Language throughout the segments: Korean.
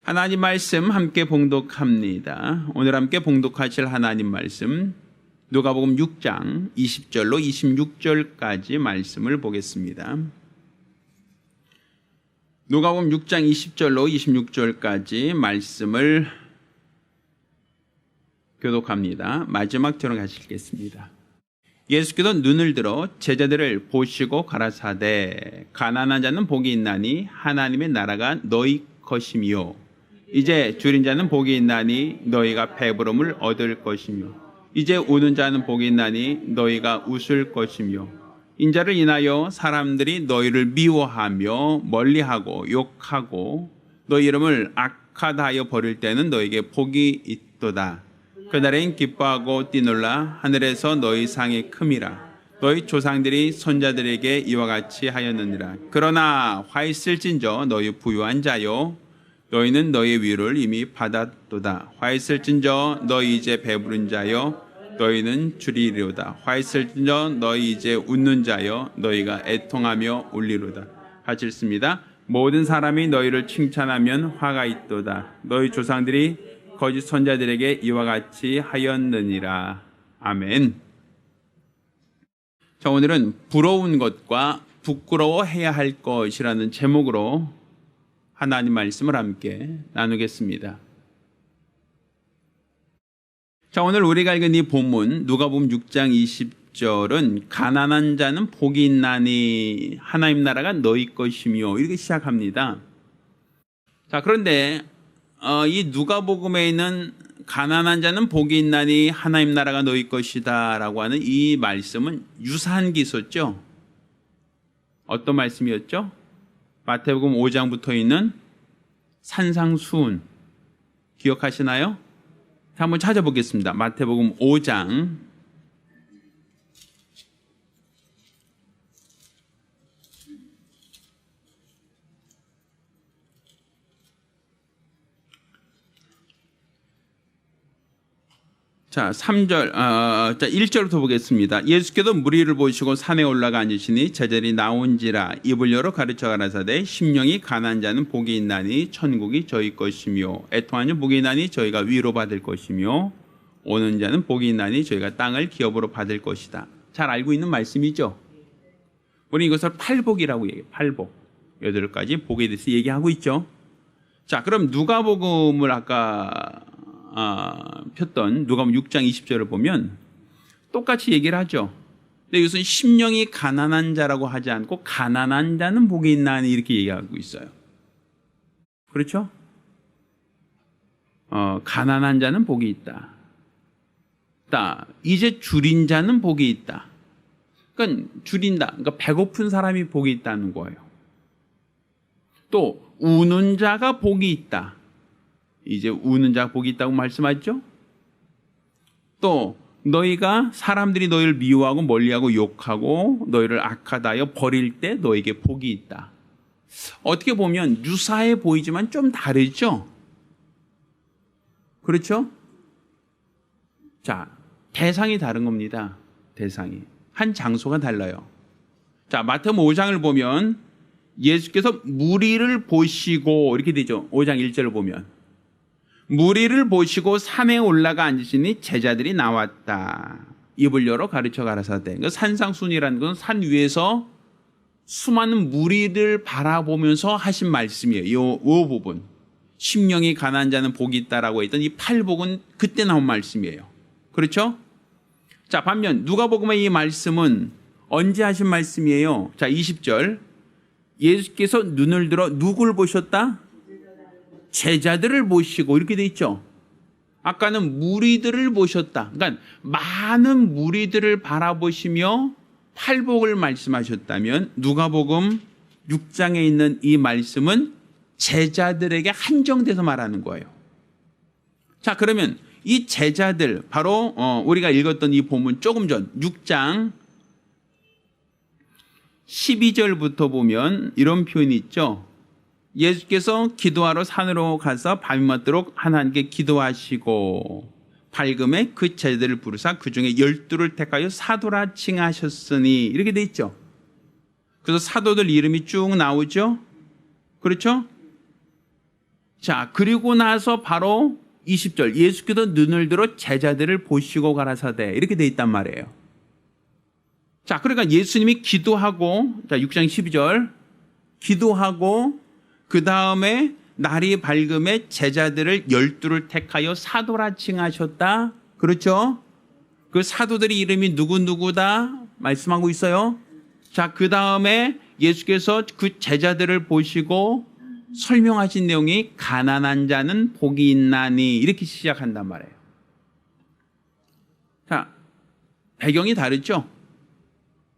하나님 말씀 함께 봉독합니다. 오늘 함께 봉독하실 하나님 말씀 누가복음 6장 20절로 26절까지 말씀을 보겠습니다. 누가복음 6장 20절로 26절까지 말씀을 교독합니다. 마지막 절을 가시겠습니다. 예수께서 눈을 들어 제자들을 보시고 가라사대 가난한 자는 복이 있나니 하나님의 나라가 너희 것이며 이제 줄인 자는 복이 있나니 너희가 배부름을 얻을 것이며 이제 우는 자는 복이 있나니 너희가 웃을 것이며 인자를 인하여 사람들이 너희를 미워하며 멀리하고 욕하고 너희 이름을 악하다 하여 버릴 때는 너희에게 복이 있도다. 그날엔 기뻐하고 뛰놀라 하늘에서 너희 상이 큼이라. 너희 조상들이 손자들에게 이와 같이 하였느니라. 그러나 화 있을진저 너희 부유한 자요 너희는 너희 위로를 이미 받았도다. 화 있을진저 너희 이제 배부른 자요 너희는 줄이리로다. 화 있을진저 너희 이제 웃는 자요 너희가 애통하며 울리로다. 같이 읽습니다. 모든 사람이 너희를 칭찬하면 화가 있도다. 너희 조상들이 거짓 선자들에게 이와 같이 하였느니라. 아멘. 자, 오늘은 부러운 것과 부끄러워해야 할 것이라는 제목으로 하나님 말씀을 함께 나누겠습니다. 자, 오늘 우리가 읽은 이 본문 누가복음 6장 20절은 가난한 자는 복이 있나니 하나님 나라가 너희 것이며 이렇게 시작합니다. 자, 그런데 이 누가복음에 있는 가난한 자는 복이 있나니 하나님 나라가 너희 것이다 라고 하는 이 말씀은 유사한기소죠. 어떤 말씀이었죠? 마태복음 5장부터 있는 산상수훈 기억하시나요? 한번 찾아보겠습니다. 마태복음 5장 자, 3절, 1절부터 보겠습니다. 예수께서 무리를 보시고 산에 올라가 앉으시니 제자들이 나온지라 입을 열어 가르쳐 가라사대 심령이 가난한 자는 복이 있나니 천국이 저희 것이며 애통하는 자는 복이 있나니 저희가 위로받을 것이며 오는 자는 복이 있나니 저희가 땅을 기업으로 받을 것이다. 잘 알고 있는 말씀이죠. 우리 이것을 팔복이라고 얘기해요. 팔복. 8가지 복에 대해서 얘기하고 있죠. 자, 그럼 누가복음을 아까 폈던 누가복음 6장 20절을 보면 똑같이 얘기를 하죠. 근데 이것은 심령이 가난한 자라고 하지 않고 가난한 자는 복이 있나니 이렇게 얘기하고 있어요. 그렇죠? 가난한 자는 복이 있다. 이제 줄인 자는 복이 있다. 그러니까 줄인다. 그러니까 배고픈 사람이 복이 있다는 거예요. 또 우는 자가 복이 있다. 이제 우는 자가 복이 있다고 말씀하죠. 또 너희가 사람들이 너희를 미워하고 멀리하고 욕하고 너희를 악하다 하여 버릴 때 너에게 복이 있다. 어떻게 보면 유사해 보이지만 좀 다르죠. 그렇죠? 자, 대상이 다른 겁니다. 대상이. 한 장소가 달라요. 자, 마태복음 5장을 보면 예수께서 무리를 보시고 이렇게 되죠. 5장 1절을 보면 무리를 보시고 산에 올라가 앉으시니 제자들이 나왔다. 입을 열어 가르쳐 가라사대. 산상순이라는 건 산 위에서 수많은 무리를 바라보면서 하신 말씀이에요. 이 부분. 심령이 가난한 자는 복이 있다라고 했던 이 팔복은 그때 나온 말씀이에요. 그렇죠? 자, 반면 누가복음의 이 말씀은 언제 하신 말씀이에요? 자, 20절. 예수께서 눈을 들어 누구를 보셨다? 제자들을 보시고 이렇게 돼 있죠. 아까는 무리들을 보셨다. 그러니까 많은 무리들을 바라보시며 팔복을 말씀하셨다면 누가복음 6장에 있는 이 말씀은 제자들에게 한정돼서 말하는 거예요. 자, 그러면 이 제자들 바로 우리가 읽었던 이 본문 조금 전 6장 12절부터 보면 이런 표현이 있죠. 예수께서 기도하러 산으로 가서 밤이 맞도록 하나님께 기도하시고 밝음에 그 제자들을 부르사 그 중에 12를 택하여 사도라 칭하셨으니 이렇게 돼 있죠. 그래서 사도들 이름이 쭉 나오죠. 그렇죠? 자, 그리고 나서 바로 20절 예수께서 눈을 들어 제자들을 보시고 가라사대 이렇게 돼 있단 말이에요. 자, 그러니까 예수님이 기도하고, 자, 6장 12절 기도하고 그 다음에 날이 밝음에 제자들을 12를 택하여 사도라 칭하셨다. 그렇죠? 그 사도들의 이름이 누구누구다 말씀하고 있어요. 자, 그 다음에 예수께서 그 제자들을 보시고 설명하신 내용이 가난한 자는 복이 있나니 이렇게 시작한단 말이에요. 자, 배경이 다르죠?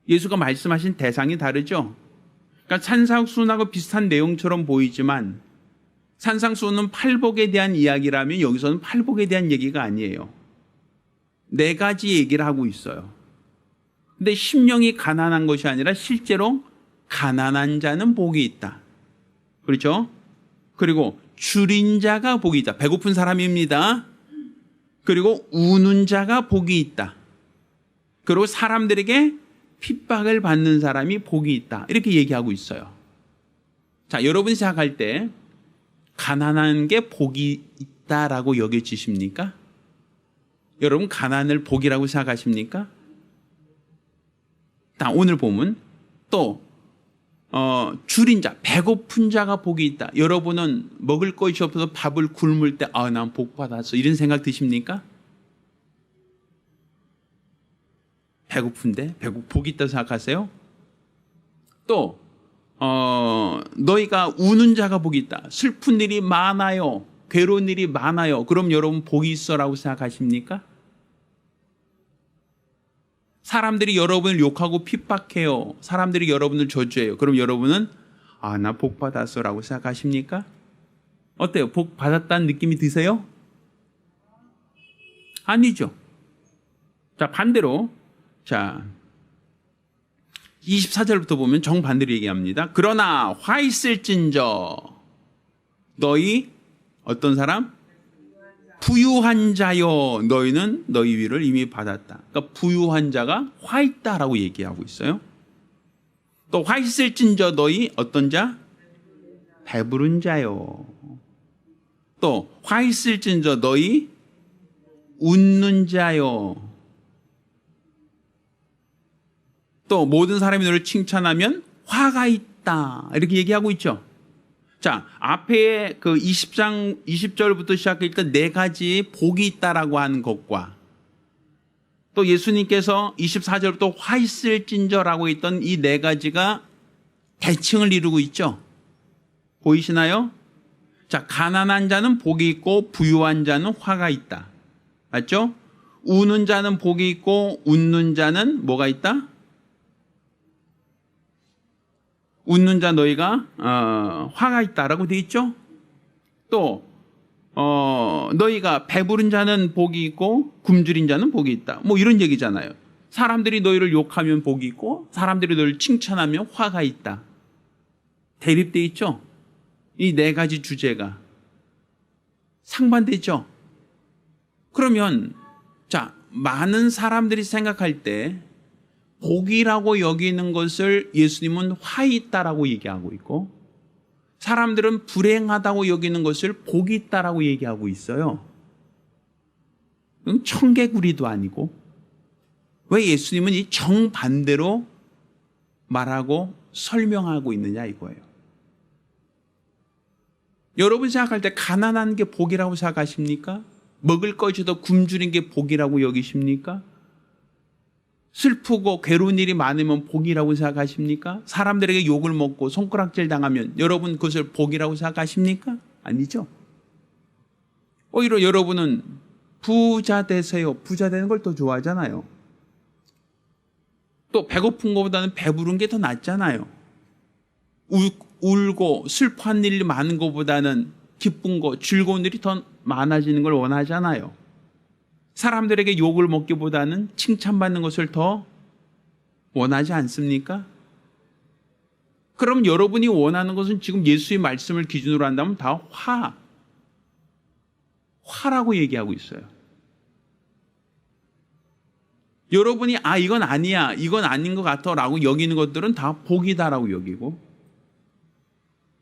예수가 말씀하신 대상이 다르죠? 그러니까 산상수훈하고 비슷한 내용처럼 보이지만 산상수훈은 팔복에 대한 이야기라면 여기서는 팔복에 대한 얘기가 아니에요. 네 가지 얘기를 하고 있어요. 근데 심령이 가난한 것이 아니라 실제로 가난한 자는 복이 있다. 그렇죠? 그리고 줄인 자가 복이 있다. 배고픈 사람입니다. 그리고 우는 자가 복이 있다. 그리고 사람들에게 핍박을 받는 사람이 복이 있다. 이렇게 얘기하고 있어요. 자, 여러분 생각할 때 가난한 게 복이 있다라고 여겨지십니까? 여러분 가난을 복이라고 생각하십니까? 자, 오늘 보면 또 줄인 자, 배고픈 자가 복이 있다. 여러분은 먹을 것이 없어서 밥을 굶을 때 난 복 받았어 이런 생각 드십니까? 배고픈데 복이 있다고 생각하세요? 또 너희가 우는 자가 복이 있다. 슬픈 일이 많아요. 괴로운 일이 많아요. 그럼 여러분 복이 있어라고 생각하십니까? 사람들이 여러분을 욕하고 핍박해요. 사람들이 여러분을 저주해요. 그럼 여러분은 나 복 받았어라고 생각하십니까? 어때요? 복 받았다는 느낌이 드세요? 아니죠. 자, 반대로 자 24절부터 보면 정반대로 얘기합니다. 그러나 화 있을진저 너희 어떤 사람? 부유한 자여 너희는 너희 위를 이미 받았다. 그러니까 부유한 자가 화 있다라고 얘기하고 있어요. 또 화 있을진저 너희 어떤 자? 배부른 자요. 또 화 있을진저 너희 웃는 자요. 또 모든 사람이 너를 칭찬하면 화가 있다. 이렇게 얘기하고 있죠. 자, 앞에 그 20장 20절부터 시작했던 네 가지 복이 있다라고 하는 것과 또 예수님께서 24절부터 화 있을진저라고 했던 이 네 가지가 대칭을 이루고 있죠. 보이시나요? 자, 가난한 자는 복이 있고 부유한 자는 화가 있다. 맞죠? 우는 자는 복이 있고 웃는 자는 뭐가 있다? 웃는 자 너희가 화가 있다라고 되어 있죠. 또 너희가 배부른 자는 복이 있고 굶주린 자는 복이 있다. 뭐 이런 얘기잖아요. 사람들이 너희를 욕하면 복이 있고 사람들이 너희를 칭찬하면 화가 있다. 대립되어 있죠. 이 네 가지 주제가 상반되죠. 그러면 자, 많은 사람들이 생각할 때 복이라고 여기는 것을 예수님은 화 있다라고 얘기하고 있고 사람들은 불행하다고 여기는 것을 복이 있다라고 얘기하고 있어요. 청개구리도 아니고 왜 예수님은 이 정반대로 말하고 설명하고 있느냐 이거예요. 여러분 생각할 때 가난한 게 복이라고 생각하십니까? 먹을 것이 더 굶주린 게 복이라고 여기십니까? 슬프고 괴로운 일이 많으면 복이라고 생각하십니까? 사람들에게 욕을 먹고 손가락질 당하면 여러분 그것을 복이라고 생각하십니까? 아니죠. 오히려 여러분은 부자 되세요. 부자 되는 걸 더 좋아하잖아요. 또 배고픈 것보다는 배부른 게 더 낫잖아요. 울고 슬퍼한 일이 많은 것보다는 기쁜 거, 즐거운 일이 더 많아지는 걸 원하잖아요. 사람들에게 욕을 먹기보다는 칭찬받는 것을 더 원하지 않습니까? 그럼 여러분이 원하는 것은 지금 예수의 말씀을 기준으로 한다면 다 화라고 얘기하고 있어요. 여러분이 이건 아니야, 이건 아닌 것 같아 라고 여기는 것들은 다 복이다라고 여기고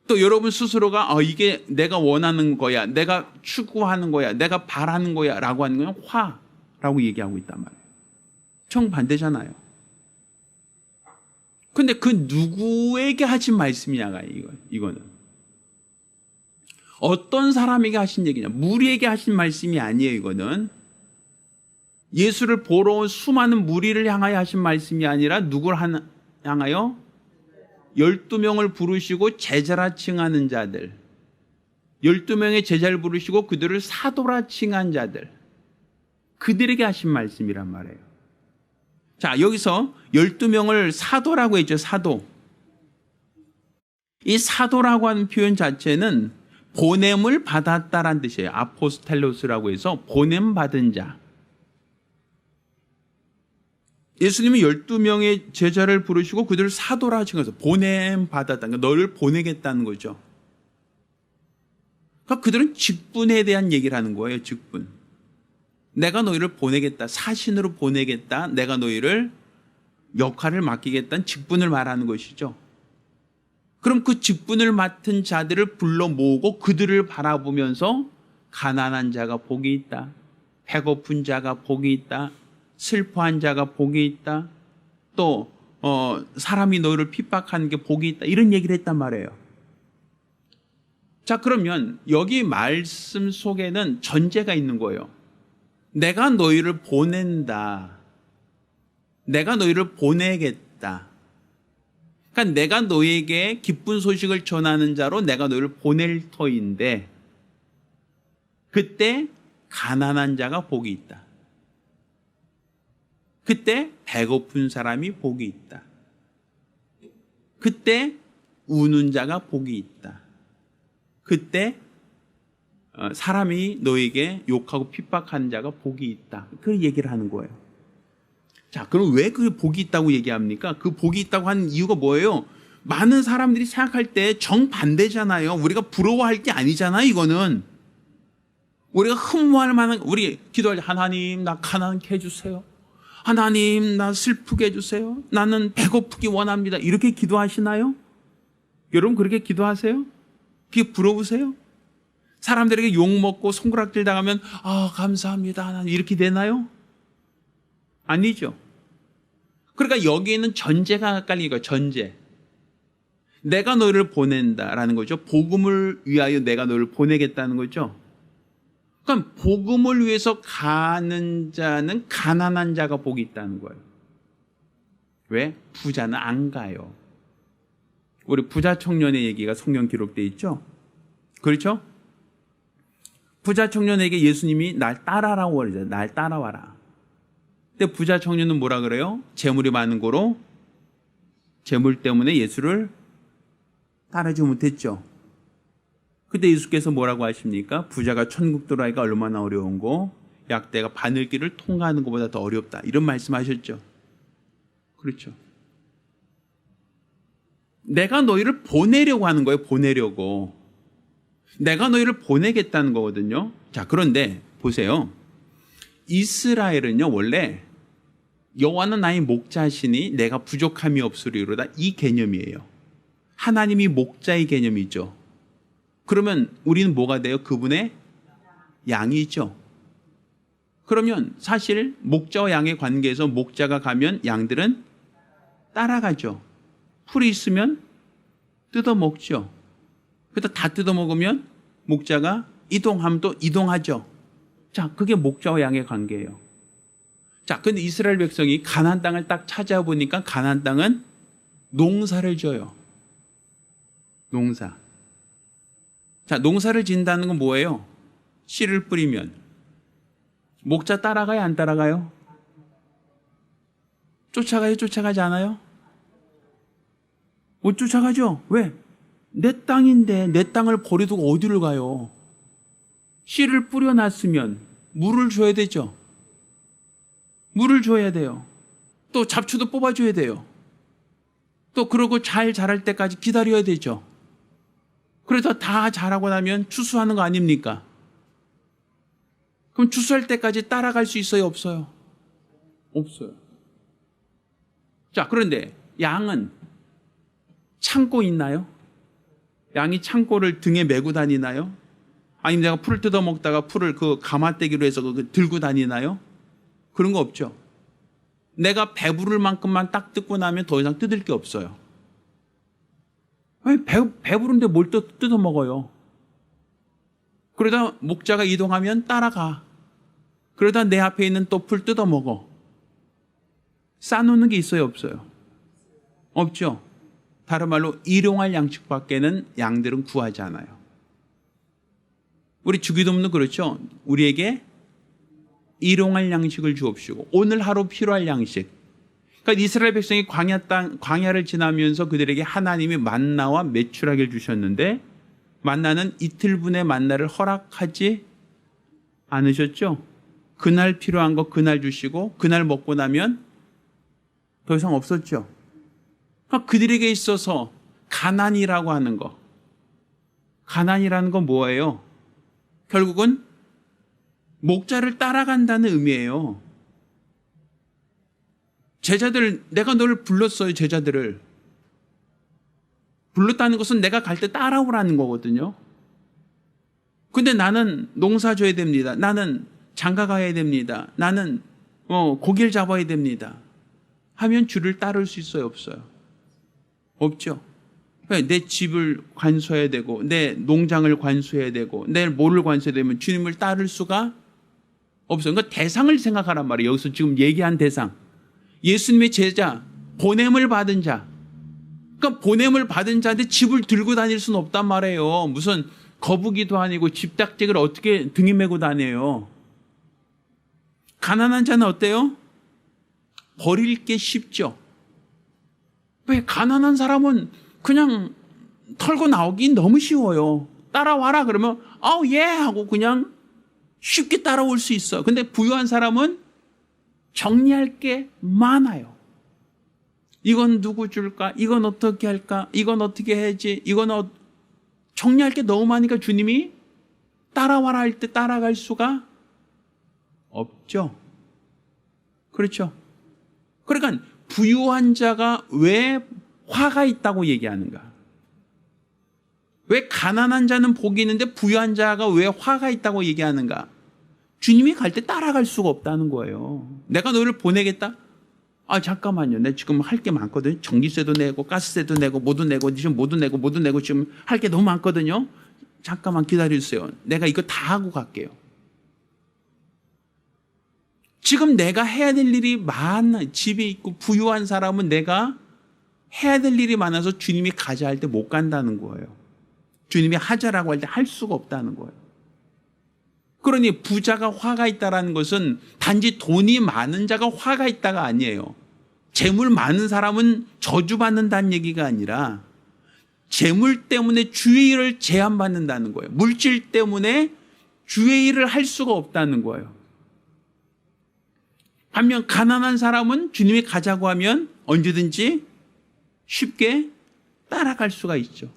또 여러분 스스로가 이게 내가 원하는 거야, 내가 추구하는 거야, 내가 바라는 거야 라고 하는 건 화라고 얘기하고 있단 말이에요. 정반대잖아요. 근데 그 누구에게 하신 말씀이냐가 이거는. 어떤 사람에게 하신 얘기냐. 무리에게 하신 말씀이 아니에요. 이거는. 예수를 보러 온 수많은 무리를 향하여 하신 말씀이 아니라 누구를 향하여? 12명을 부르시고 제자라 칭하는 자들. 12명의 제자를 부르시고 그들을 사도라 칭한 자들. 그들에게 하신 말씀이란 말이에요. 자, 여기서 12명을 사도라고 했죠. 사도. 이 사도라고 하는 표현 자체는 보냄을 받았다라는 뜻이에요. 아포스텔로스라고 해서 보냄 받은 자. 예수님이 12명의 제자를 부르시고 그들을 사도라 하신 것은 보냄 받았다. 그러니까 너를 보내겠다는 거죠. 그러니까 그들은 직분에 대한 얘기를 하는 거예요. 직분. 내가 너희를 보내겠다. 사신으로 보내겠다. 내가 너희를 역할을 맡기겠다는 직분을 말하는 것이죠. 그럼 그 직분을 맡은 자들을 불러 모으고 그들을 바라보면서 가난한 자가 복이 있다. 배고픈 자가 복이 있다. 슬퍼한 자가 복이 있다. 또 사람이 너희를 핍박하는 게 복이 있다. 이런 얘기를 했단 말이에요. 자, 그러면 여기 말씀 속에는 전제가 있는 거예요. 내가 너희를 보낸다. 내가 너희를 보내겠다. 그러니까 내가 너희에게 기쁜 소식을 전하는 자로 내가 너희를 보낼 터인데 그때 가난한 자가 복이 있다. 그때 배고픈 사람이 복이 있다. 그때 우는 자가 복이 있다. 그때 사람이 너에게 욕하고 핍박하는 자가 복이 있다. 그 얘기를 하는 거예요. 자, 그럼 왜 그 복이 있다고 얘기합니까? 그 복이 있다고 하는 이유가 뭐예요? 많은 사람들이 생각할 때 정반대잖아요. 우리가 부러워할 게 아니잖아요, 이거는. 우리가 흠모할 만한, 우리 기도할 때 하나님, 나 가난케 해주세요. 하나님, 나 슬프게 해주세요. 나는 배고프기 원합니다. 이렇게 기도하시나요? 여러분 그렇게 기도하세요? 그게 부러우세요? 사람들에게 욕먹고 손가락질 당하면 감사합니다. 하나님 이렇게 되나요? 아니죠. 그러니까 여기에는 전제가 깔린 거예요. 전제. 내가 너를 보낸다라는 거죠. 복음을 위하여 내가 너를 보내겠다는 거죠. 그러니까 복음을 위해서 가는 자는 가난한 자가 복이 있다는 거예요. 왜? 부자는 안 가요. 우리 부자 청년의 얘기가 성경 기록되어 있죠. 그렇죠? 부자 청년에게 예수님이 날 따라라고 그러죠. 날 따라와라. 근데 부자 청년은 뭐라 그래요? 재물이 많은 거로 재물 때문에 예수를 따르지 못했죠. 그때 예수께서 뭐라고 하십니까? 부자가 천국 들어가기가 얼마나 어려운 거, 약대가 바늘길을 통과하는 것보다 더 어렵다. 이런 말씀하셨죠. 그렇죠. 내가 너희를 보내려고 하는 거예요. 보내려고. 내가 너희를 보내겠다는 거거든요. 자, 그런데 보세요. 이스라엘은요, 원래 여호와는 나의 목자시니 내가 부족함이 없으리로다. 이 개념이에요. 하나님이 목자의 개념이죠. 그러면 우리는 뭐가 돼요? 그분의 양이죠. 그러면 사실 목자와 양의 관계에서 목자가 가면 양들은 따라가죠. 풀이 있으면 뜯어먹죠. 그래서 다 뜯어먹으면 목자가 이동하면 또 이동하죠. 자, 그게 목자와 양의 관계예요. 자, 근데 이스라엘 백성이 가나안 땅을 딱 찾아보니까 가나안 땅은 농사를 져요. 농사. 자, 농사를 짓는다는 건 뭐예요? 씨를 뿌리면 목자 따라가요? 안 따라가요? 쫓아가요? 쫓아가지 않아요? 못 쫓아가죠? 왜? 내 땅인데 내 땅을 버려두고 어디를 가요? 씨를 뿌려놨으면 물을 줘야 되죠. 물을 줘야 돼요. 또 잡초도 뽑아줘야 돼요. 또 그러고 잘 자랄 때까지 기다려야 되죠. 그래서 다 자라고 나면 추수하는 거 아닙니까? 그럼 추수할 때까지 따라갈 수 있어요? 없어요? 없어요. 자, 그런데 양은 참고 있나요? 양이 창고를 등에 메고 다니나요? 아니면 내가 풀을 뜯어 먹다가 풀을 그 가마떼기로 해서 들고 다니나요? 그런 거 없죠. 내가 배부를 만큼만 딱 뜯고 나면 더 이상 뜯을 게 없어요. 아니, 배부른데 뭘 뜯어 먹어요? 그러다 목자가 이동하면 따라가. 그러다 내 앞에 있는 또 풀 뜯어 먹어. 싸놓는 게 있어요, 없어요? 없죠. 다른 말로 일용할 양식밖에는 양들은 구하지 않아요. 우리 주기도문도 그렇죠. 우리에게 일용할 양식을 주옵시고 오늘 하루 필요할 양식. 그러니까 이스라엘 백성이 광야를 지나면서 그들에게 하나님이 만나와 메추라기를 주셨는데 만나는 이틀분의 만나를 허락하지 않으셨죠. 그날 필요한 거 그날 주시고 그날 먹고 나면 더 이상 없었죠. 그러니까 그들에게 있어서 가난이라고 하는 거, 가난이라는 건 뭐예요? 결국은 목자를 따라간다는 의미예요. 제자들, 내가 너를 불렀어요. 제자들을 불렀다는 것은 내가 갈 때 따라오라는 거거든요. 근데 나는 농사 져야 됩니다. 나는 장가 가야 됩니다. 나는 고기를 잡아야 됩니다. 하면 주를 따를 수 있어요, 없어요? 없죠. 내 집을 관수해야 되고 내 농장을 관수해야 되고 내 뭐를 관수해야 되면 주님을 따를 수가 없어요. 그러니까 대상을 생각하란 말이에요. 여기서 지금 얘기한 대상. 예수님의 제자, 보냄을 받은 자. 그러니까 보냄을 받은 자인데 집을 들고 다닐 수는 없단 말이에요. 무슨 거북이도 아니고 집딱지를 어떻게 등에 메고 다녀요. 가난한 자는 어때요? 버릴 게 쉽죠. 왜? 가난한 사람은 그냥 털고 나오기 너무 쉬워요. 따라와라 그러면 아우 예 하고 그냥 쉽게 따라올 수 있어. 근데 부유한 사람은 정리할 게 많아요. 이건 누구 줄까? 이건 어떻게 할까? 이건 어떻게 해야지? 이건 정리할 게 너무 많으니까 주님이 따라와라 할 때 따라갈 수가 없죠. 그렇죠. 그러니까 부유한 자가 왜 화가 있다고 얘기하는가? 왜 가난한 자는 복이 있는데 부유한 자가 왜 화가 있다고 얘기하는가? 주님이 갈 때 따라갈 수가 없다는 거예요. 내가 너를 보내겠다? 아 잠깐만요. 내가 지금 할 게 많거든요. 전기세도 내고 가스세도 내고 모두 내고 지금 모두 내고 지금 할 게 너무 많거든요. 잠깐만 기다려주세요. 내가 이거 다 하고 갈게요. 지금 내가 해야 될 일이 많아. 집에 있고 부유한 사람은 내가 해야 될 일이 많아서 주님이 가자 할 때 못 간다는 거예요. 주님이 하자라고 할 때 할 수가 없다는 거예요. 그러니 부자가 화가 있다는 것은 단지 돈이 많은 자가 화가 있다가 아니에요. 재물 많은 사람은 저주받는다는 얘기가 아니라 재물 때문에 주의 일을 제한받는다는 거예요. 물질 때문에 주의 일을 할 수가 없다는 거예요. 반면 가난한 사람은 주님이 가자고 하면 언제든지 쉽게 따라갈 수가 있죠.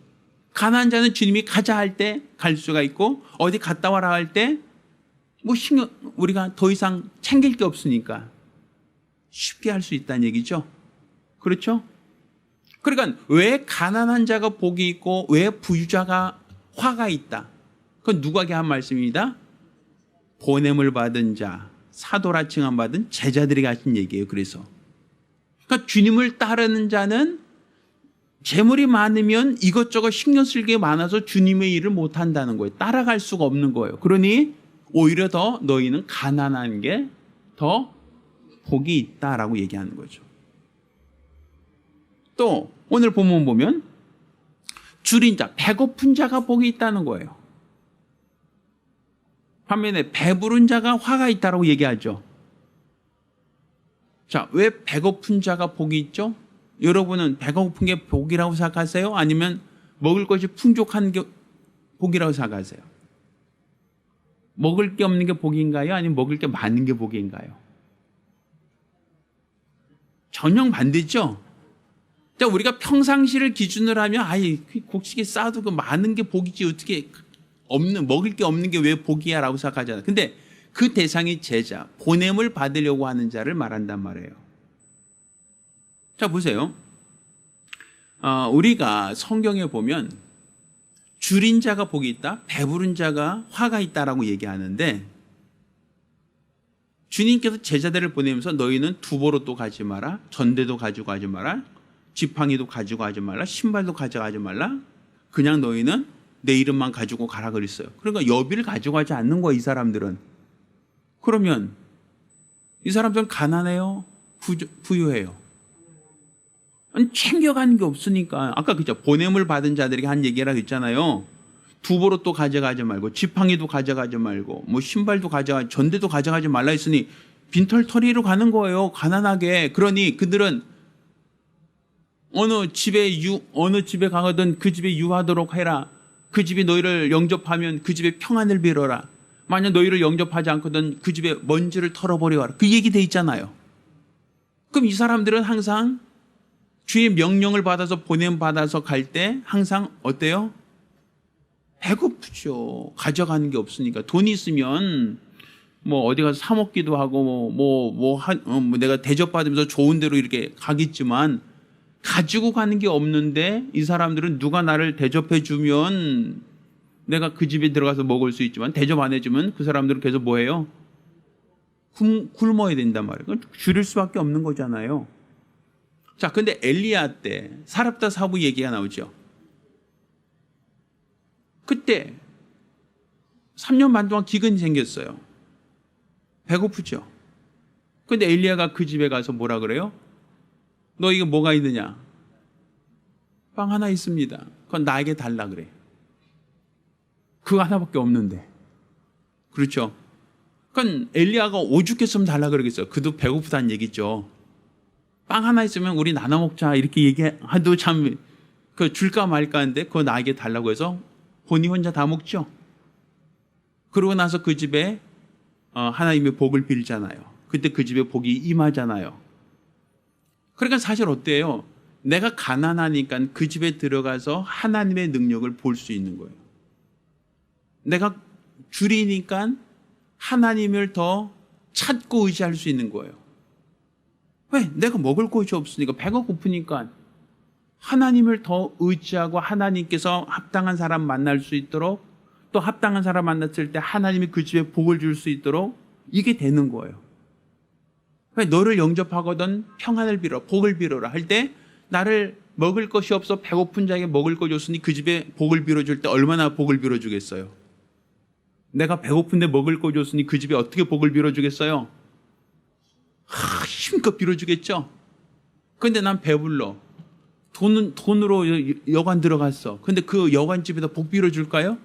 가난한 자는 주님이 가자 할 때 갈 수가 있고 어디 갔다 와라 할 때 우리가 더 이상 챙길 게 없으니까 쉽게 할 수 있다는 얘기죠. 그렇죠? 그러니까 왜 가난한 자가 복이 있고 왜 부유자가 화가 있다. 그건 누구에게 한 말씀입니다. 보냄을 받은 자, 사도라 칭함 받은 제자들에게 하신 얘기예요. 그래서 그러니까 주님을 따르는 자는 재물이 많으면 이것저것 신경 쓸 게 많아서 주님의 일을 못한다는 거예요. 따라갈 수가 없는 거예요. 그러니 오히려 더 너희는 가난한 게 더 복이 있다라고 얘기하는 거죠. 또 오늘 본문 보면 줄인 자, 배고픈 자가 복이 있다는 거예요. 반면에 배부른 자가 화가 있다라고 얘기하죠. 자, 왜 배고픈 자가 복이 있죠? 여러분은 배가 고픈 게 복이라고 생각하세요? 아니면 먹을 것이 풍족한 게 복이라고 생각하세요? 먹을 게 없는 게 복인가요? 아니면 먹을 게 많은 게 복인가요? 전혀 반대죠. 자, 우리가 평상시를 기준으로 하면 곡식에 싸도 그 많은 게 복이지 어떻게 먹을 게 없는 게 왜 복이야 라고 생각하잖아요. 근데 그 대상이 제자, 보냄을 받으려고 하는 자를 말한단 말이에요. 자, 보세요. 우리가 성경에 보면 줄인 자가 복이 있다, 배부른 자가 화가 있다라고 얘기하는데, 주님께서 제자들을 보내면서 너희는 두보로도 가지 마라, 전대도 가지고 가지 마라, 지팡이도 가지고 가지 말라, 신발도 가져가지 말라, 그냥 너희는 내 이름만 가지고 가라 그랬어요. 그러니까 여비를 가져가지 않는 거야, 이 사람들은. 그러면 이 사람들은 가난해요, 부유해요? 아니, 챙겨가는 게 없으니까. 아까 그죠, 보냄을 받은 자들에게 한 얘기라고 했잖아요. 두보로 가져가지 말고, 지팡이도 가져가지 말고, 뭐 신발도 가져가지, 전대도 가져가지 말라 했으니 빈털터리로 가는 거예요, 가난하게. 그러니 그들은 어느 집에 가거든 그 집에 유하도록 해라. 그 집이 너희를 영접하면 그 집에 평안을 빌어라. 만약 너희를 영접하지 않거든 그 집에 먼지를 털어버려라. 그 얘기 돼 있잖아요. 그럼 이 사람들은 항상 주의 명령을 받아서 보냄 받아서 갈 때 항상 어때요? 배고프죠. 가져가는 게 없으니까. 돈이 있으면 뭐 어디 가서 사 먹기도 하고 뭐 내가 대접받으면서 좋은 데로 이렇게 가겠지만, 가지고 가는 게 없는데 이 사람들은 누가 나를 대접해 주면 내가 그 집에 들어가서 먹을 수 있지만, 대접 안 해주면 그 사람들은 계속 뭐예요? 굶어야 된단 말이에요. 줄일 수밖에 없는 거잖아요. 자, 근데 엘리야 때 사랍다 사부 얘기가 나오죠. 그때 3년 반 동안 기근이 생겼어요. 배고프죠. 근데 엘리야가 그 집에 가서 뭐라 그래요? 너 이거 뭐가 있느냐? 빵 하나 있습니다. 그건 나에게 달라 그래. 그거 하나밖에 없는데. 그렇죠? 그건 엘리야가 오죽했으면 달라 그러겠어요. 그도 배고프다는 얘기죠. 빵 하나 있으면 우리 나눠 먹자 이렇게 얘기해도 참 그 줄까 말까 하는데, 그거 나에게 달라고 해서 본인 혼자 다 먹죠. 그러고 나서 그 집에 하나님의 복을 빌잖아요. 그때 그 집에 복이 임하잖아요. 그러니까 사실 어때요? 내가 가난하니까 그 집에 들어가서 하나님의 능력을 볼 수 있는 거예요. 내가 줄이니까 하나님을 더 찾고 의지할 수 있는 거예요. 왜? 내가 먹을 것이 없으니까, 배가 고프니까 하나님을 더 의지하고 하나님께서 합당한 사람 만날 수 있도록, 또 합당한 사람 만났을 때 하나님이 그 집에 복을 줄 수 있도록 이게 되는 거예요. 왜? 너를 영접하거든 평안을 빌어, 복을 빌어라 할 때, 나를 먹을 것이 없어 배고픈 자에게 먹을 거 줬으니 그 집에 복을 빌어줄 때 얼마나 복을 빌어주겠어요? 내가 배고픈데 먹을 거 줬으니 그 집에 어떻게 복을 빌어주겠어요? 힘껏 빌어주겠죠? 근데 난 배불러. 돈으로 여관 들어갔어. 근데 그 여관집에다 복 빌어줄까요?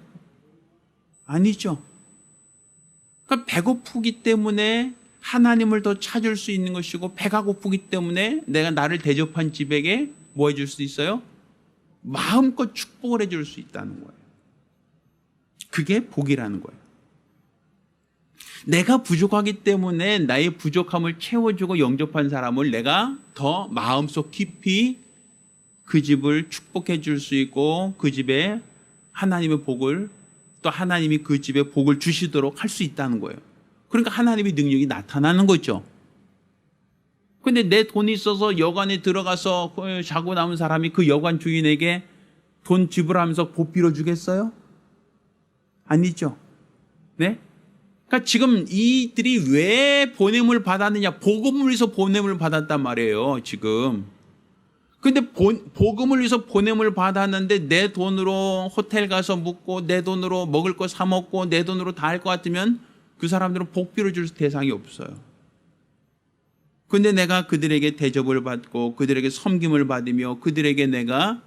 아니죠. 그러니까 배고프기 때문에 하나님을 더 찾을 수 있는 것이고, 배가 고프기 때문에 내가 나를 대접한 집에게 뭐 해줄 수 있어요? 마음껏 축복을 해줄 수 있다는 거예요. 그게 복이라는 거예요. 내가 부족하기 때문에 나의 부족함을 채워주고 영접한 사람을 내가 더 마음속 깊이 그 집을 축복해 줄 수 있고, 그 집에 하나님의 복을, 또 하나님이 그 집에 복을 주시도록 할 수 있다는 거예요. 그러니까 하나님의 능력이 나타나는 거죠. 근데 내 돈이 있어서 여관에 들어가서 자고 남은 사람이 그 여관 주인에게 돈 지불하면서 복 빌어주겠어요? 아니죠. 네? 그러니까 지금 이들이 왜 보냄을 받았느냐? 복음을 위해서 보냄을 받았단 말이에요, 지금. 근데 복음을 위해서 보냄을 받았는데 내 돈으로 호텔 가서 묵고, 내 돈으로 먹을 거 사 먹고, 내 돈으로 다 할 것 같으면 그 사람들은 복 빌어줄 대상이 없어요. 근데 내가 그들에게 대접을 받고, 그들에게 섬김을 받으며, 그들에게 내가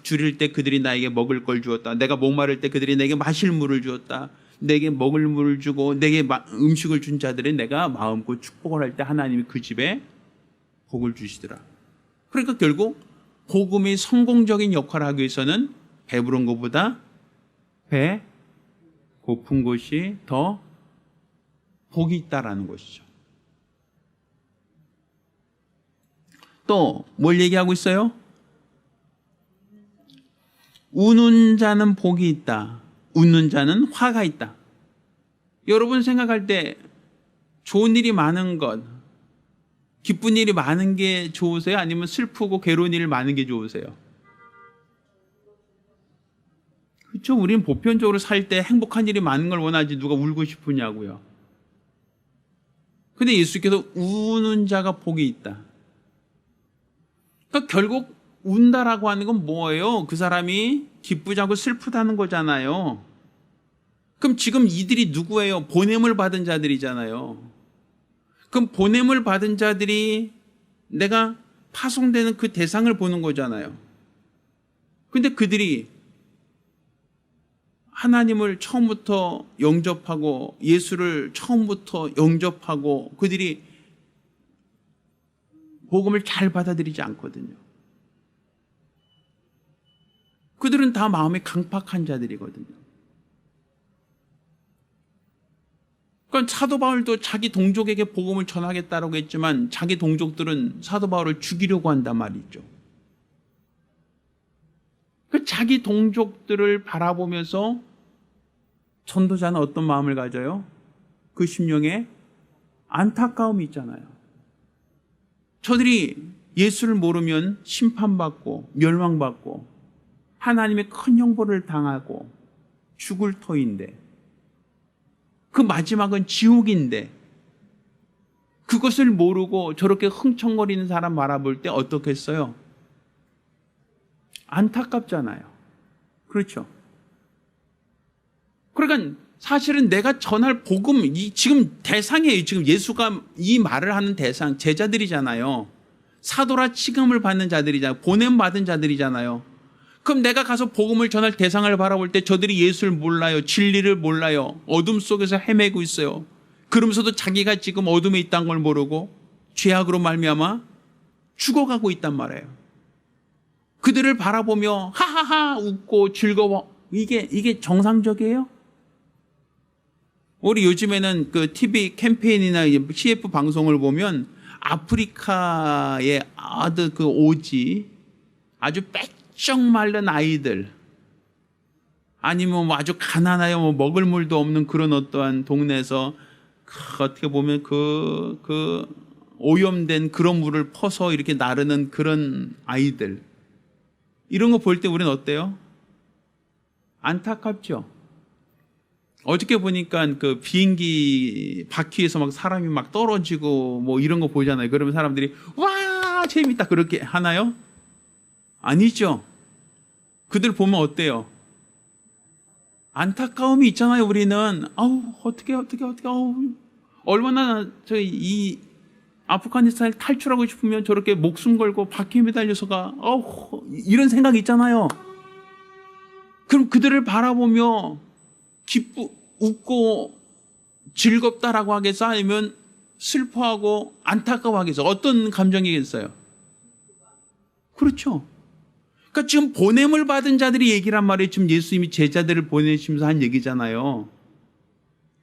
줄일 때 그들이 나에게 먹을 걸 주었다. 내가 목마를 때 그들이 내게 마실 물을 주었다. 내게 먹을 물을 주고 내게 음식을 준 자들은 내가 마음껏 축복을 할 때 하나님이 그 집에 복을 주시더라. 그러니까 결국 복음이 성공적인 역할을 하기 위해서는 배부른 것보다 배 고픈 것이 더 복이 있다라는 것이죠. 또 뭘 얘기하고 있어요? 우는 자는 복이 있다. 웃는 자는 화가 있다. 여러분 생각할 때 좋은 일이 많은 것, 기쁜 일이 많은 게 좋으세요? 아니면 슬프고 괴로운 일 많은 게 좋으세요? 그렇죠? 우리는 보편적으로 살 때 행복한 일이 많은 걸 원하지 누가 울고 싶으냐고요. 근데 예수께서 우는 자가 복이 있다. 그러니까 결국 운다라고 하는 건 뭐예요? 그 사람이 기쁘지 않고 슬프다는 거잖아요. 그럼 지금 이들이 누구예요? 보냄을 받은 자들이잖아요. 그럼 보냄을 받은 자들이 내가 파송되는 그 대상을 보는 거잖아요. 근데 그들이 하나님을 처음부터 영접하고 예수를 처음부터 영접하고 그들이 복음을 잘 받아들이지 않거든요. 그들은 다 마음이 강팍한 자들이거든요. 그러니까 사도 바울도 자기 동족에게 복음을 전하겠다라고 했지만 자기 동족들은 사도 바울을 죽이려고 한단 말이죠. 그 자기 동족들을 바라보면서 전도자는 어떤 마음을 가져요? 그 심령에 안타까움이 있잖아요. 저들이 예수를 모르면 심판받고 멸망받고 하나님의 큰 형벌을 당하고 죽을 터인데 그 마지막은 지옥인데 그것을 모르고 저렇게 흥청거리는 사람 바라볼 때 어떻겠어요? 안타깝잖아요. 그렇죠? 그러니까 사실은 내가 전할 복음, 지금 대상이에요. 지금 예수가 이 말을 하는 대상, 제자들이잖아요. 사도라 칭함을 받는 자들이잖아요. 보냄받은 자들이잖아요. 그럼 내가 가서 복음을 전할 대상을 바라볼 때 저들이 예수를 몰라요. 진리를 몰라요. 어둠 속에서 헤매고 있어요. 그러면서도 자기가 지금 어둠에 있다는 걸 모르고 죄악으로 말미암아 죽어가고 있단 말이에요. 그들을 바라보며 하하하 웃고 즐거워. 이게 정상적이에요? 우리 요즘에는 그 TV 캠페인이나 CF 방송을 보면 아프리카의 아주 그 오지 아주 빼쩍 마른 아이들 아니면 뭐 아주 가난하여 뭐 먹을 물도 없는 그런 어떠한 동네에서 어떻게 보면 그 오염된 그런 물을 퍼서 이렇게 나르는 그런 아이들 이런 거 볼 때 우리는 어때요? 안타깝죠. 어저께 보니까 그 비행기 바퀴에서 막 사람이 막 떨어지고 뭐 이런 거 보잖아요. 그러면 사람들이 와 재밌다 그렇게 하나요? 아니죠. 그들 보면 어때요? 안타까움이 있잖아요. 우리는 아우 어떻게 아우 얼마나 저희 이 아프가니스탄을 탈출하고 싶으면 저렇게 목숨 걸고 바퀴에 매달려서가 아우 이런 생각이 있잖아요. 그럼 그들을 바라보며 웃고 즐겁다라고 하겠어? 아니면 슬퍼하고 안타까워하겠어? 어떤 감정이겠어요? 그렇죠. 그러니까 지금 보냄을 받은 자들이 얘기란 말이에요. 지금 예수님이 제자들을 보내시면서 한 얘기잖아요.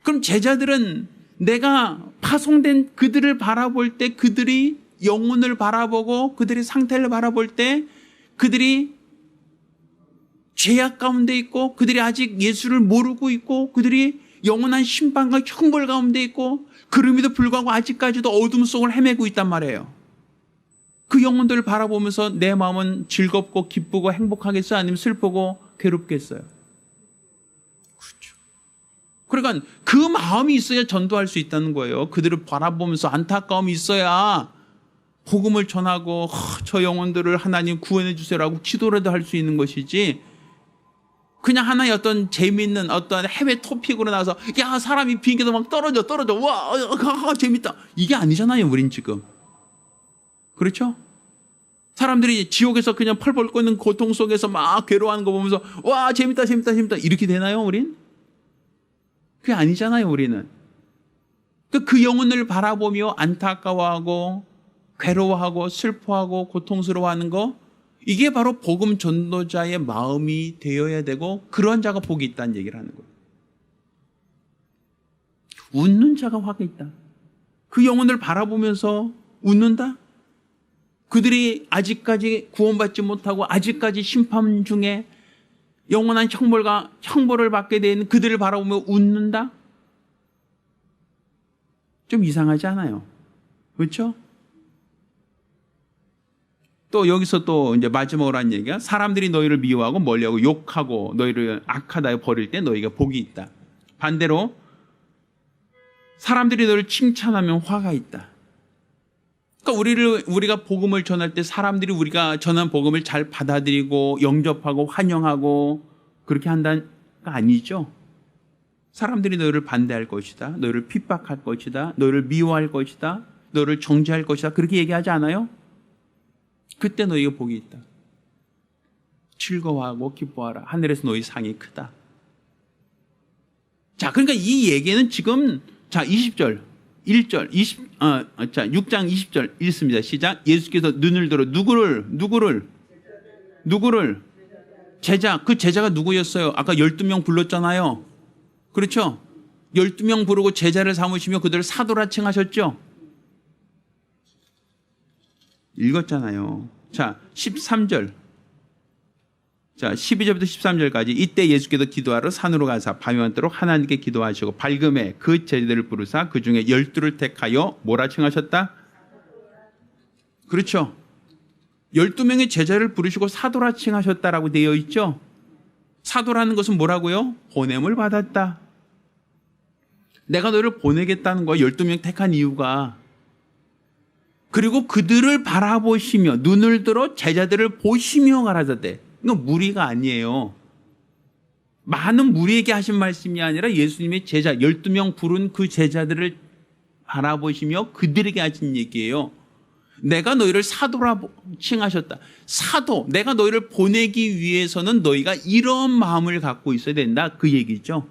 그럼 제자들은 내가 파송된 그들을 바라볼 때 그들이 영혼을 바라보고 그들의 상태를 바라볼 때 그들이 죄악 가운데 있고 그들이 아직 예수를 모르고 있고 그들이 영원한 심판과 형벌 가운데 있고 그럼에도 불구하고 아직까지도 어둠 속을 헤매고 있단 말이에요. 그 영혼들을 바라보면서 내 마음은 즐겁고 기쁘고 행복하겠어요? 아니면 슬프고 괴롭겠어요? 그렇죠. 그러니까 그 마음이 있어야 전도할 수 있다는 거예요. 그들을 바라보면서 안타까움이 있어야 복음을 전하고 저 영혼들을 하나님 구원해 주세요라고 기도라도 할 수 있는 것이지 그냥 하나의 어떤 재미있는 어떤 해외 토픽으로 나와서 야 사람이 비행기에서 막 떨어져 와 재밌다 이게 아니잖아요. 우린 지금 그렇죠? 사람들이 지옥에서 그냥 펄펄 끓는 고통 속에서 막 괴로워하는 거 보면서 와 재밌다 이렇게 되나요? 우린? 그게 아니잖아요. 우리는 그 영혼을 바라보며 안타까워하고 괴로워하고 슬퍼하고 고통스러워하는 거 이게 바로 복음 전도자의 마음이 되어야 되고 그런 자가 복이 있다는 얘기를 하는 거예요. 웃는 자가 화가 있다. 그 영혼을 바라보면서 웃는다? 그들이 아직까지 구원받지 못하고 아직까지 심판 중에 영원한 형벌을 받게 된 그들을 바라보며 웃는다? 좀 이상하지 않아요? 그렇죠? 또 여기서 또 이제 마지막으로 한 얘기가 사람들이 너희를 미워하고 멀리하고 욕하고 너희를 악하다 버릴 때 너희가 복이 있다. 반대로 사람들이 너를 칭찬하면 화가 있다. 그러니까 우리가 복음을 전할 때 사람들이 우리가 전한 복음을 잘 받아들이고 영접하고 환영하고 그렇게 한다는 거 아니죠. 사람들이 너희를 반대할 것이다. 너희를 핍박할 것이다. 너희를 미워할 것이다. 너희를 정죄할 것이다. 그렇게 얘기하지 않아요? 그때 너희가 복이 있다. 즐거워하고 기뻐하라. 하늘에서 너희 상이 크다. 자, 그러니까 이 얘기는 지금 20절, 1절, 6장 20절 읽습니다. 시작. 예수께서 눈을 들어 누구를? 제자. 그 제자가 누구였어요? 아까 12명 불렀잖아요. 그렇죠? 12명 부르고 제자를 삼으시며 그들을 사도라 칭하셨죠? 읽었잖아요. 자, 13절. 자, 12절부터 13절까지 이때 예수께서 기도하러 산으로 가사 밤이 많도록 하나님께 기도하시고 밝음에 그 제자들을 부르사 그 중에 12를 택하여 뭐라 칭하셨다? 그렇죠. 12명의 제자를 부르시고 사도라 칭하셨다라고 되어 있죠. 사도라는 것은 뭐라고요? 보냄을 받았다. 내가 너를 보내겠다는 거야. 12명 택한 이유가. 그리고 그들을 바라보시며 눈을 들어 제자들을 보시며 가라사대. 이건 무리가 아니에요. 많은 무리에게 하신 말씀이 아니라 예수님의 제자 12명 부른 그 제자들을 바라보시며 그들에게 하신 얘기예요. 내가 너희를 사도라 칭하셨다. 사도, 내가 너희를 보내기 위해서는 너희가 이런 마음을 갖고 있어야 된다. 그 얘기죠.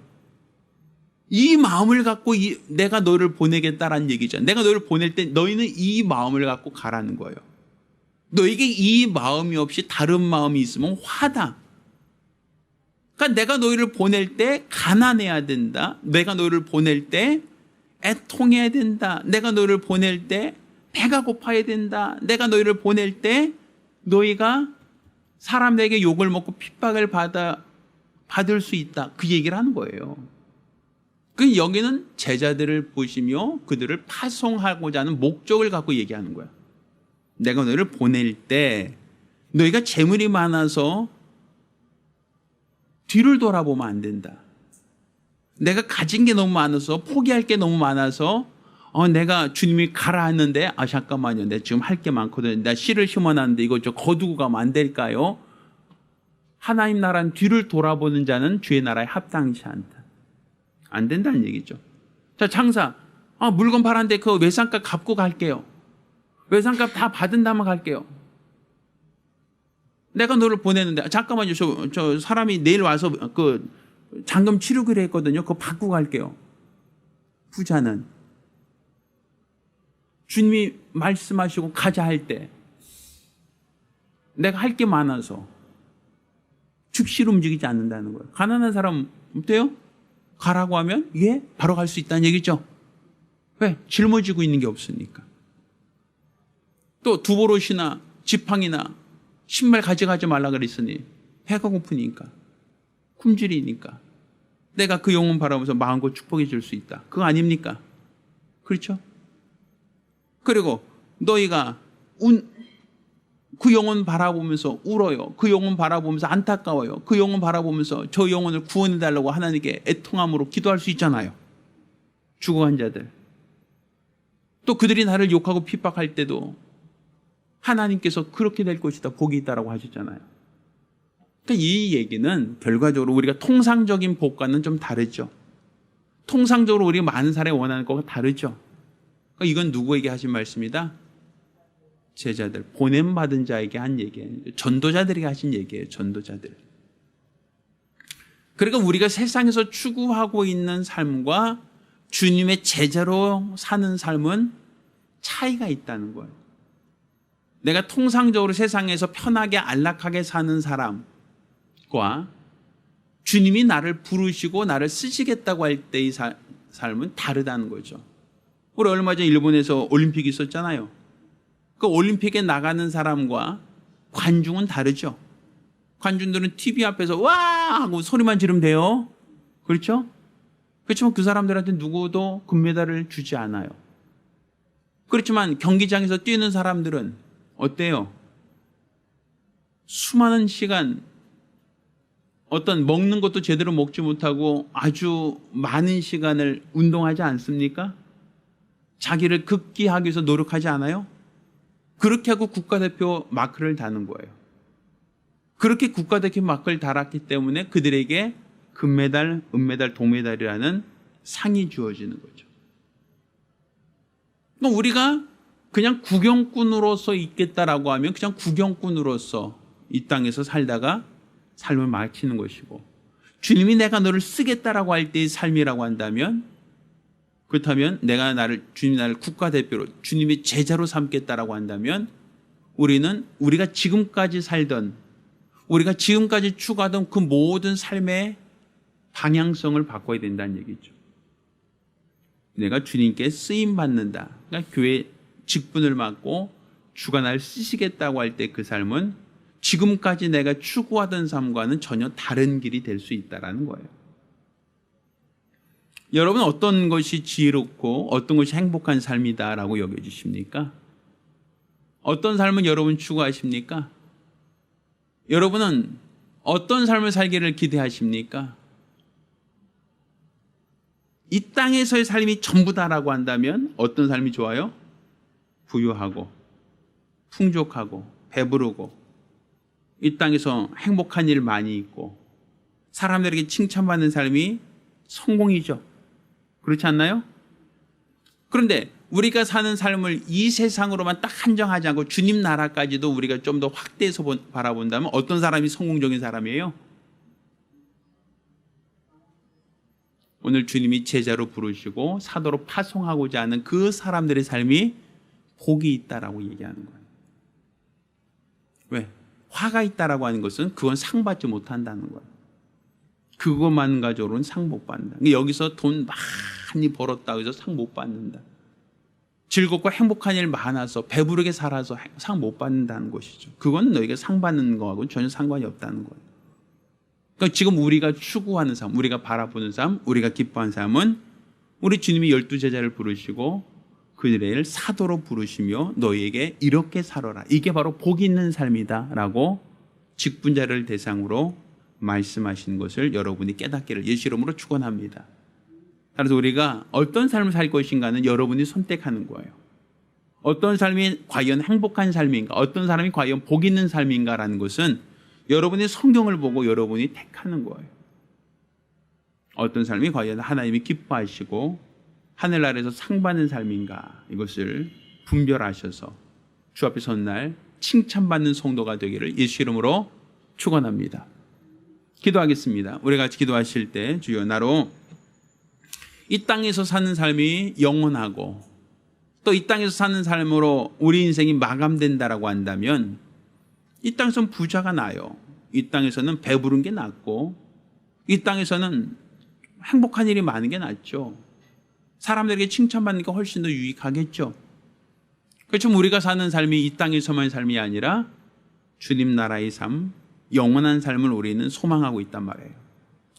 이 마음을 갖고 내가 너희를 보내겠다라는 얘기죠. 내가 너희를 보낼 때 너희는 이 마음을 갖고 가라는 거예요. 너에게 이 마음이 없이 다른 마음이 있으면 화다. 그러니까 내가 너희를 보낼 때 가난해야 된다. 내가 너희를 보낼 때 애통해야 된다. 내가 너희를 보낼 때 배가 고파야 된다. 내가 너희를 보낼 때 너희가 사람들에게 욕을 먹고 핍박을 받을 수 있다. 그 얘기를 하는 거예요. 그 여기는 제자들을 보시며 그들을 파송하고자 하는 목적을 갖고 얘기하는 거야. 내가 너희를 보낼 때 너희가 재물이 많아서 뒤를 돌아보면 안 된다. 내가 가진 게 너무 많아서 포기할 게 너무 많아서 내가 주님이 가라 했는데 잠깐만요. 내가 지금 할 게 많거든요. 나 씨를 심어놨는데 이거 좀 거두고 가면 안 될까요? 하나님 나라는 뒤를 돌아보는 자는 주의 나라에 합당치 않다. 안 된다는 얘기죠. 자, 장사. 물건 팔았는데 그 외상값 갚고 갈게요. 외상값 다 받은 다음에 갈게요. 내가 너를 보냈는데 잠깐만요. 저 사람이 내일 와서 그 잔금 치르기로 했거든요. 그거 받고 갈게요. 부자는 주님이 말씀하시고 가자 할 때 내가 할 게 많아서 즉시로 움직이지 않는다는 거예요. 가난한 사람 어때요? 가라고 하면 예? 바로 갈 수 있다는 얘기죠. 왜? 짊어지고 있는 게 없으니까. 또 두보롯이나 지팡이나 신발 가져가지 말라 그랬으니 배가 고프니까 굶주리니까 내가 그 영혼 바라보면서 마음껏 축복해 줄 수 있다. 그거 아닙니까? 그렇죠? 그리고 너희가 그 영혼 바라보면서 울어요. 그 영혼 바라보면서 안타까워요. 그 영혼 바라보면서 저 영혼을 구원해달라고 하나님께 애통함으로 기도할 수 있잖아요. 죽어간 자들. 또 그들이 나를 욕하고 핍박할 때도 하나님께서 그렇게 될 것이다. 복이 있다라고 하셨잖아요. 그러니까 이 얘기는 결과적으로 우리가 통상적인 복과는 좀 다르죠. 통상적으로 우리가 많은 사람이 원하는 것과 다르죠. 그러니까 이건 누구에게 하신 말씀이다? 제자들, 보냄받은 자에게 한 얘기예요. 전도자들에게 하신 얘기예요. 전도자들. 그러니까 우리가 세상에서 추구하고 있는 삶과 주님의 제자로 사는 삶은 차이가 있다는 거예요. 내가 통상적으로 세상에서 편하게 안락하게 사는 사람과 주님이 나를 부르시고 나를 쓰시겠다고 할 때의 삶은 다르다는 거죠. 우리 얼마 전 일본에서 올림픽이 있었잖아요. 그 올림픽에 나가는 사람과 관중은 다르죠. 관중들은 TV 앞에서 와 하고 소리만 지르면 돼요. 그렇죠? 그렇지만 그 사람들한테 누구도 금메달을 주지 않아요. 그렇지만 경기장에서 뛰는 사람들은 어때요? 수많은 시간 어떤 먹는 것도 제대로 먹지 못하고 아주 많은 시간을 운동하지 않습니까? 자기를 극기하기 위해서 노력하지 않아요? 그렇게 하고 국가대표 마크를 다는 거예요. 그렇게 국가대표 마크를 달았기 때문에 그들에게 금메달, 은메달, 동메달이라는 상이 주어지는 거죠. 우리가 그냥 구경꾼으로서 있겠다라고 하면 그냥 구경꾼으로서 이 땅에서 살다가 삶을 마치는 것이고, 주님이 내가 너를 쓰겠다라고 할 때의 삶이라고 한다면, 그렇다면 주님이 나를 국가대표로 주님의 제자로 삼겠다라고 한다면 우리가 지금까지 살던, 우리가 지금까지 추구하던 그 모든 삶의 방향성을 바꿔야 된다는 얘기죠. 내가 주님께 쓰임받는다. 그러니까 교회 직분을 맡고 주가 나를 쓰시겠다고 할 때 그 삶은 지금까지 내가 추구하던 삶과는 전혀 다른 길이 될 수 있다는 거예요. 여러분, 어떤 것이 지혜롭고 어떤 것이 행복한 삶이다라고 여겨주십니까? 어떤 삶은 여러분 추구하십니까? 여러분은 어떤 삶을 살기를 기대하십니까? 이 땅에서의 삶이 전부다라고 한다면 어떤 삶이 좋아요? 부유하고 풍족하고 배부르고 이 땅에서 행복한 일 많이 있고 사람들에게 칭찬받는 삶이 성공이죠. 그렇지 않나요? 그런데 우리가 사는 삶을 이 세상으로만 딱 한정하지 않고 주님 나라까지도 우리가 좀 더 확대해서 바라본다면 어떤 사람이 성공적인 사람이에요? 오늘 주님이 제자로 부르시고 사도로 파송하고자 하는 그 사람들의 삶이 복이 있다라고 얘기하는 거예요. 왜? 화가 있다라고 하는 것은 그건 상 받지 못한다는 거예요. 그것만 가지고는 상 못 받는다. 여기서 돈 많이 벌었다고 해서 상 못 받는다. 즐겁고 행복한 일 많아서 배부르게 살아서 상 못 받는다는 것이죠. 그건 너희가 상 받는 거하고는 전혀 상관이 없다는 거예요. 그러니까 지금 우리가 추구하는 삶, 우리가 바라보는 삶, 우리가 기뻐하는 삶은 우리 주님이 12제자를 부르시고 그들을 사도로 부르시며 너희에게 이렇게 살아라. 이게 바로 복 있는 삶이다 라고 직분자를 대상으로 말씀하시는 것을 여러분이 깨닫기를 예수 이름으로 축원합니다. 따라서 우리가 어떤 삶을 살 것인가는 여러분이 선택하는 거예요. 어떤 삶이 과연 행복한 삶인가, 어떤 사람이 과연 복 있는 삶인가라는 것은 여러분이 성경을 보고 여러분이 택하는 거예요. 어떤 삶이 과연 하나님이 기뻐하시고 하늘나라에서 상 받는 삶인가, 이것을 분별하셔서 주 앞에 선 날 칭찬받는 성도가 되기를 예수 이름으로 축원합니다. 기도하겠습니다. 우리 같이 기도하실 때 주여 나로 이 땅에서 사는 삶이 영원하고 또 이 땅에서 사는 삶으로 우리 인생이 마감된다라고 한다면 이 땅에서는 부자가 나요. 이 땅에서는 배부른 게 낫고 이 땅에서는 행복한 일이 많은 게 낫죠. 사람들에게 칭찬받는 게 훨씬 더 유익하겠죠. 그렇지만 우리가 사는 삶이 이 땅에서만의 삶이 아니라 주님 나라의 삶, 영원한 삶을 우리는 소망하고 있단 말이에요.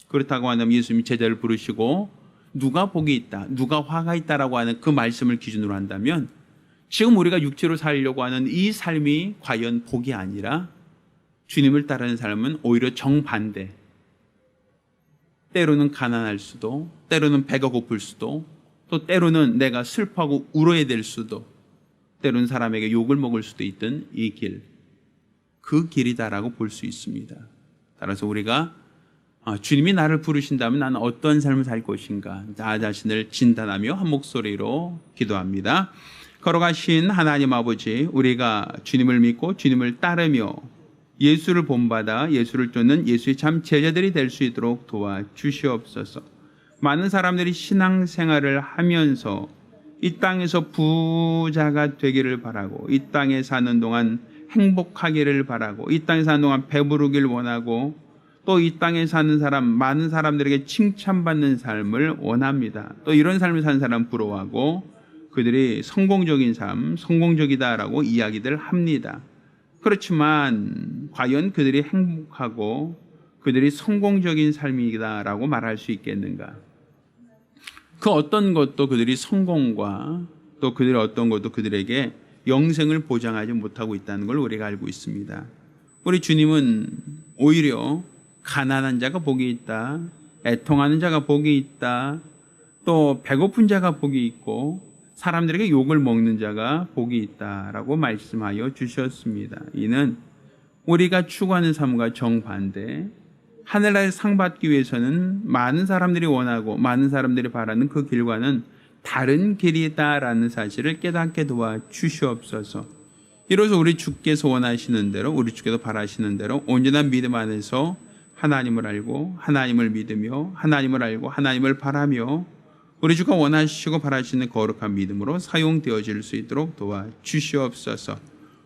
그렇다고 한다면 예수님이 제자를 부르시고 누가 복이 있다, 누가 화가 있다라고 하는 그 말씀을 기준으로 한다면 지금 우리가 육체로 살려고 하는 이 삶이 과연 복이 아니라 주님을 따르는 삶은 오히려 정반대. 때로는 가난할 수도, 때로는 배가 고플 수도, 또 때로는 내가 슬퍼하고 울어야 될 수도, 때로는 사람에게 욕을 먹을 수도 있던 이 길, 그 길이다라고 볼 수 있습니다. 따라서 우리가 주님이 나를 부르신다면 나는 어떤 삶을 살 것인가, 나 자신을 진단하며 한 목소리로 기도합니다. 걸어가신 하나님 아버지, 우리가 주님을 믿고 주님을 따르며 예수를 본받아 예수를 쫓는 예수의 참 제자들이 될 수 있도록 도와주시옵소서. 많은 사람들이 신앙생활을 하면서 이 땅에서 부자가 되기를 바라고, 이 땅에 사는 동안 행복하기를 바라고, 이 땅에 사는 동안 배부르기를 원하고, 또 이 땅에 사는 사람, 많은 사람들에게 칭찬받는 삶을 원합니다. 또 이런 삶을 사는 사람 부러워하고 그들이 성공적인 삶, 성공적이다라고 이야기들 합니다. 그렇지만 과연 그들이 행복하고 그들이 성공적인 삶이다라고 말할 수 있겠는가? 그 어떤 것도 그들이 성공과 또 그들의 어떤 것도 그들에게 영생을 보장하지 못하고 있다는 걸 우리가 알고 있습니다. 우리 주님은 오히려 가난한 자가 복이 있다, 애통하는 자가 복이 있다, 또 배고픈 자가 복이 있고 사람들에게 욕을 먹는 자가 복이 있다라고 말씀하여 주셨습니다. 이는 우리가 추구하는 삶과 정반대, 하늘나라의 상 받기 위해서는 많은 사람들이 원하고 많은 사람들이 바라는 그 길과는 다른 길이다라는 사실을 깨닫게 도와 주시옵소서. 이로써 우리 주께서 원하시는 대로, 우리 주께서 바라시는 대로 온전한 믿음 안에서 하나님을 알고 하나님을 믿으며 하나님을 알고 하나님을 바라며 우리 주가 원하시고 바라시는 거룩한 믿음으로 사용되어질 수 있도록 도와 주시옵소서.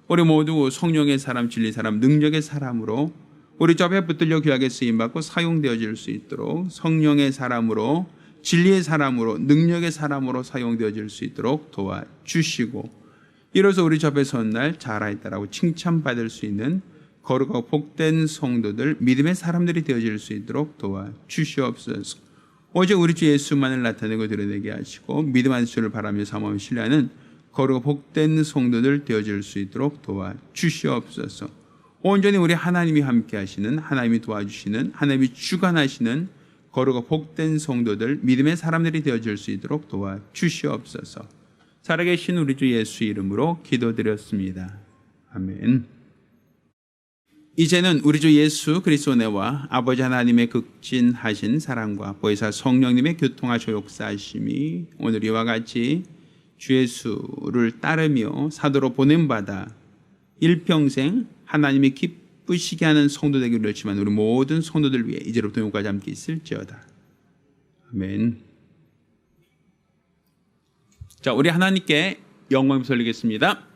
우리 모두 성령의 사람, 진리 사람, 능력의 사람으로 우리 주 앞에 붙들려 귀하게 쓰임받고 사용되어질 수 있도록 성령의 사람으로, 진리의 사람으로, 능력의 사람으로 사용되어질 수 있도록 도와 주시고, 이로써 우리 주 앞에 선 날 잘하였다라고 칭찬받을 수 있는 거룩하고 복된 성도들, 믿음의 사람들이 되어질 수 있도록 도와 주시옵소서. 오직 우리 주 예수만을 나타내고 드러내게 하시고 믿음 안수를 바라며 사모하며 신뢰하는 거룩하고 복된 성도들 되어질 수 있도록 도와 주시옵소서. 온전히 우리 하나님이 함께 하시는, 하나님이 도와주시는, 하나님이 주관하시는 거룩하고 복된 성도들, 믿음의 사람들이 되어질 수 있도록 도와 주시옵소서. 살아계신 우리 주 예수 이름으로 기도드렸습니다. 아멘. 이제는 우리 주 예수 그리스도 은혜와 아버지 하나님의 극진하신 사랑과 보혜사 성령님의 교통하셔 역사하심이 오늘 이와 같이 주 예수를 따르며 사도로 보냄받아 일평생 하나님이 기쁘시게 하는 성도 되기를 열심한 우리 모든 성도들 위해 이제로부터 영원까지 함께 있을지어다. 아멘. 자, 우리 하나님께 영광을 돌리겠습니다.